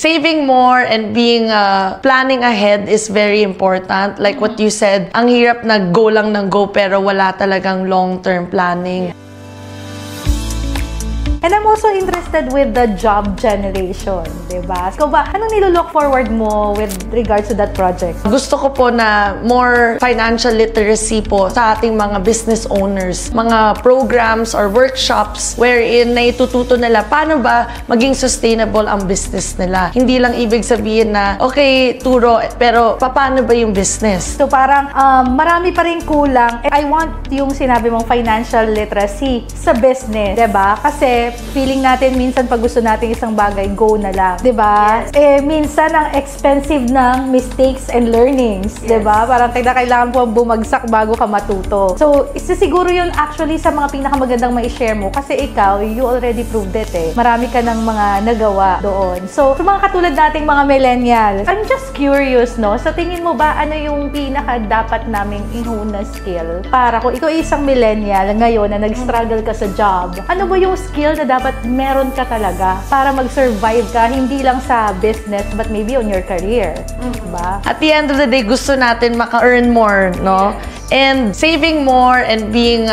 saving more and being planning ahead is very important. Like what you said, ang hirap na go lang ng go pero wala talagang long-term planning. And I'm also interested with the job generation, diba? Ikaw ba, anong nilook forward mo with regards to that project? Gusto ko po na more financial literacy po sa ating mga business owners. Mga programs or workshops wherein naitututo nila paano ba maging sustainable ang business nila. Hindi lang ibig sabihin na, okay, turo, pero paano ba yung business? So parang marami pa rin kulang. I want yung sinabi mong financial literacy sa business, diba? Kasi feeling natin minsan pag gusto natin isang bagay, go na lang, 'di ba? Yes. Minsan ang expensive ng mistakes and learnings, yes. 'di ba? Parang kailangan po bumagsak bago ka matuto. So, isa siguro 'yun actually sa mga pinakamagandang mai-share mo kasi ikaw, you already proved it eh. Marami ka ng mga nagawa doon. So, sa mga katulad nating mga millennials, I'm just curious, no? Sa tingin mo ba ano yung pinaka dapat naming ihuna skill para kung ikaw isang millennial ngayon na nag-struggle ka sa job, ano ba yung skill na dapat meron ka talaga para mag-survive ka, hindi lang sa business, but maybe on your career. Diba? At the end of the day, gusto natin maka-earn more, no? Yes. And saving more and being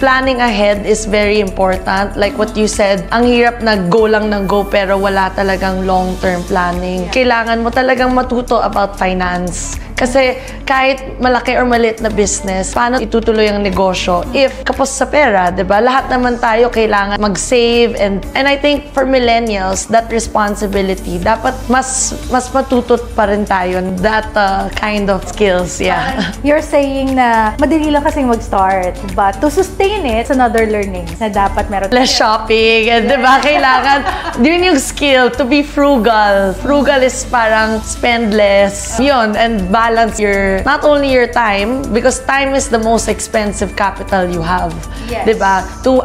planning ahead is very important. Like what you said, ang hirap na go lang ng go pero wala talagang long-term planning. Kailangan mo talagang matuto about finance. Kasi kahit malaki or maliit na business, paano itutuloy ang negosyo if kapos sa pera, 'di ba? Lahat naman tayo kailangan mag-save and I think for millennials, that responsibility dapat mas matuto pa rin tayo that kind of skills, yeah. You're saying na madali lang kasing mag-start, but to sustain it, it's another learning na dapat meron. Less shopping, and 'di ba? Kailangan yun yung skill to be frugal. Frugal is parang spend less. Yun, and balance not only your time, because time is the most expensive capital you have. Yes. Diba? To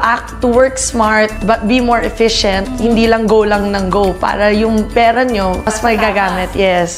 work smart, but be more efficient, hindi lang go lang ng go, para yung pera nyo, mas may gagamit. Yes.